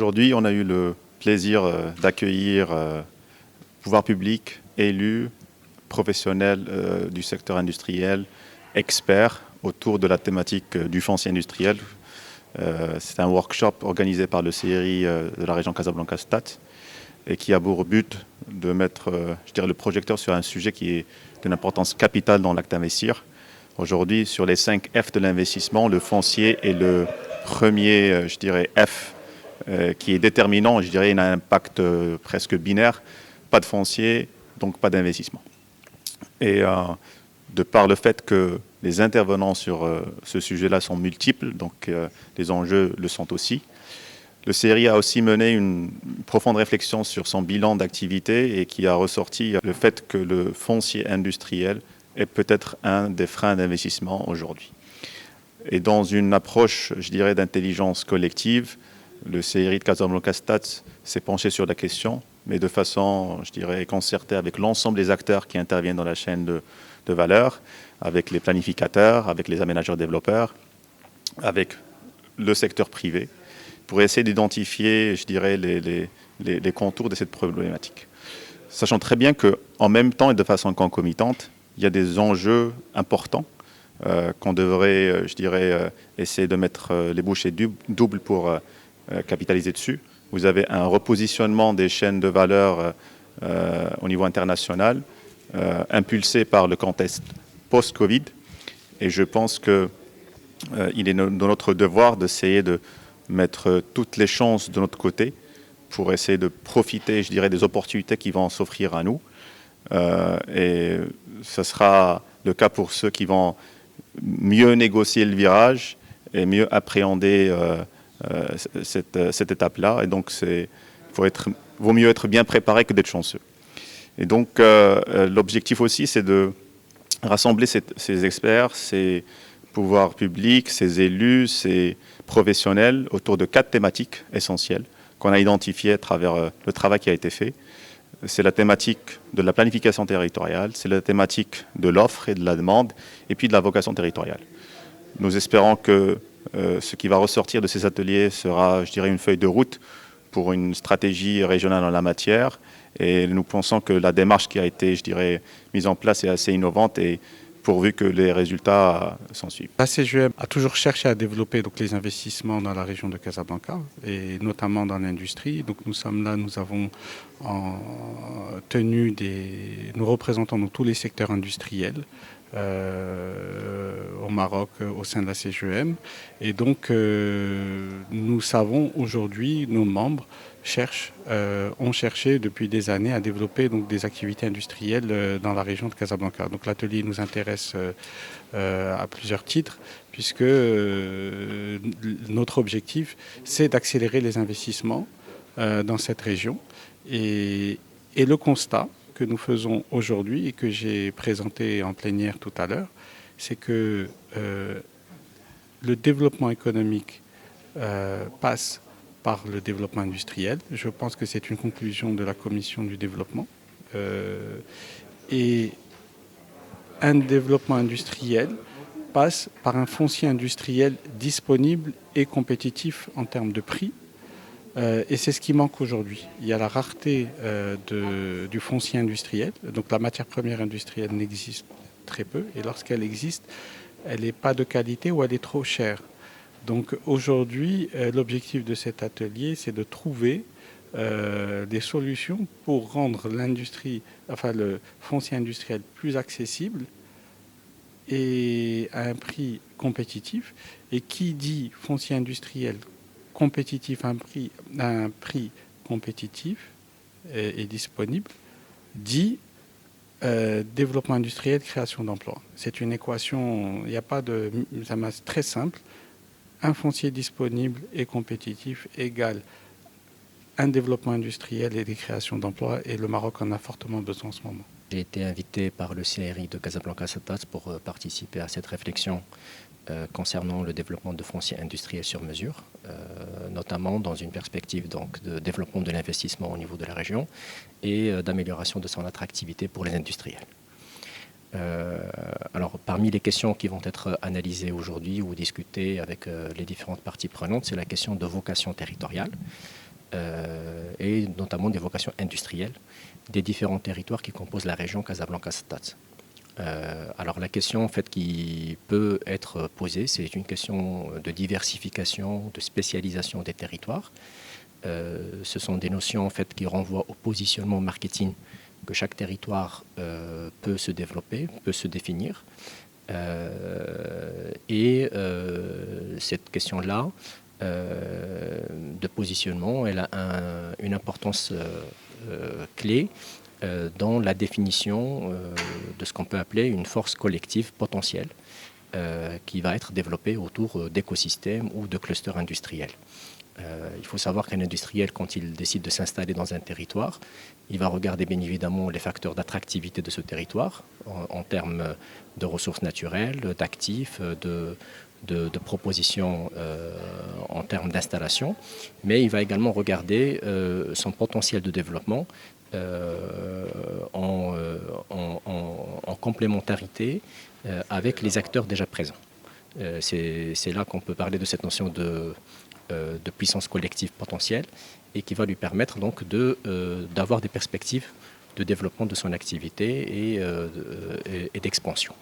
Aujourd'hui, on a eu le plaisir d'accueillir pouvoirs publics, élus, professionnels du secteur industriel, experts autour de la thématique du foncier industriel. C'est un workshop organisé par le CRI de la région Casablanca-Stade et qui a pour but de mettre le projecteur sur un sujet qui est d'une importance capitale dans l'acte d'investir. Aujourd'hui, sur les 5 F de l'investissement, le foncier est le premier, F qui est déterminant. Il a un impact presque binaire. Pas de foncier, donc pas d'investissement. Et de par le fait que les intervenants sur ce sujet-là sont multiples, donc les enjeux le sont aussi. Le CRI a aussi mené une profonde réflexion sur son bilan d'activité et qui a ressorti le fait que le foncier industriel est peut-être un des freins d'investissement aujourd'hui. Et dans une approche, d'intelligence collective, le CRI de Casablanca-Stade s'est penché sur la question, mais de façon, concertée avec l'ensemble des acteurs qui interviennent dans la chaîne de valeur, avec les planificateurs, avec les aménageurs développeurs, avec le secteur privé, pour essayer d'identifier, les contours de cette problématique. Sachant très bien qu'en même temps et de façon concomitante, il y a des enjeux importants qu'on devrait, essayer de mettre les bouchées doubles pour capitaliser dessus. Vous avez un repositionnement des chaînes de valeur au niveau international, impulsé par le contexte post-Covid. Et je pense qu'il est de notre devoir d'essayer de mettre toutes les chances de notre côté pour essayer de profiter, des opportunités qui vont s'offrir à nous. Et ce sera le cas pour ceux qui vont mieux négocier le virage et mieux appréhender cette étape-là. Et donc, vaut mieux être bien préparé que d'être chanceux. Et donc, l'objectif aussi, c'est de rassembler ces experts, ces pouvoirs publics, ces élus, ces professionnels autour de 4 thématiques essentielles qu'on a identifiées à travers le travail qui a été fait. C'est la thématique de la planification territoriale, c'est la thématique de l'offre et de la demande, et puis de la vocation territoriale. Nous espérons que ce qui va ressortir de ces ateliers sera, une feuille de route pour une stratégie régionale en la matière. Et nous pensons que la démarche qui a été, mise en place est assez innovante et pourvu que les résultats s'en suivent. La CGM a toujours cherché à développer les investissements dans la région de Casablanca et notamment dans l'industrie. Donc nous sommes là, nous avons nous représentons tous les secteurs industriels au Maroc au sein de la CGM. Et donc nous savons aujourd'hui, nos membres ont cherché depuis des années à développer des activités industrielles dans la région de Casablanca. Donc l'atelier nous intéresse à plusieurs titres, puisque notre objectif, c'est d'accélérer les investissements dans cette région. Et le constat que nous faisons aujourd'hui et que j'ai présenté en plénière tout à l'heure, c'est que le développement économique passe par le développement industriel. Je pense que c'est une conclusion de la Commission du développement. Et un développement industriel passe par un foncier industriel disponible et compétitif en termes de prix. Et c'est ce qui manque aujourd'hui. Il y a la rareté du foncier industriel. Donc la matière première industrielle n'existe très peu. Et lorsqu'elle existe, elle n'est pas de qualité ou elle est trop chère. Donc aujourd'hui, l'objectif de cet atelier, c'est de trouver des solutions pour rendre le foncier industriel plus accessible et à un prix compétitif. Et qui dit foncier industriel compétitif à un prix compétitif et disponible, dit développement industriel, création d'emplois. C'est une équation, il n'y a pas de... C'est très simple. Un foncier disponible et compétitif égale un développement industriel et des créations d'emplois, et le Maroc en a fortement besoin en ce moment. J'ai été invité par le CRI de Casablanca-Stade pour participer à cette réflexion concernant le développement de fonciers industriels sur mesure, notamment dans une perspective de développement de l'investissement au niveau de la région et d'amélioration de son attractivité pour les industriels. Alors, parmi les questions qui vont être analysées aujourd'hui ou discutées avec les différentes parties prenantes, c'est la question de vocation territoriale. et notamment des vocations industrielles des différents territoires qui composent la région Casablanca-Cettat. Alors la question en fait, qui peut être posée, c'est une question de diversification, de spécialisation des territoires. Ce sont des notions en fait, qui renvoient au positionnement marketing que chaque territoire peut se développer, peut se définir. Cette question-là de positionnement, elle a une importance clé dans la définition de ce qu'on peut appeler une force collective potentielle qui va être développée autour d'écosystèmes ou de clusters industriels. Il faut savoir qu'un industriel, quand il décide de s'installer dans un territoire, il va regarder bien évidemment les facteurs d'attractivité de ce territoire en termes de ressources naturelles, d'actifs, de propositions en termes d'installation, mais il va également regarder son potentiel de développement en complémentarité avec les acteurs déjà présents. C'est là qu'on peut parler de cette notion de puissance collective potentielle et qui va lui permettre donc d'avoir des perspectives de développement de son activité et d'expansion.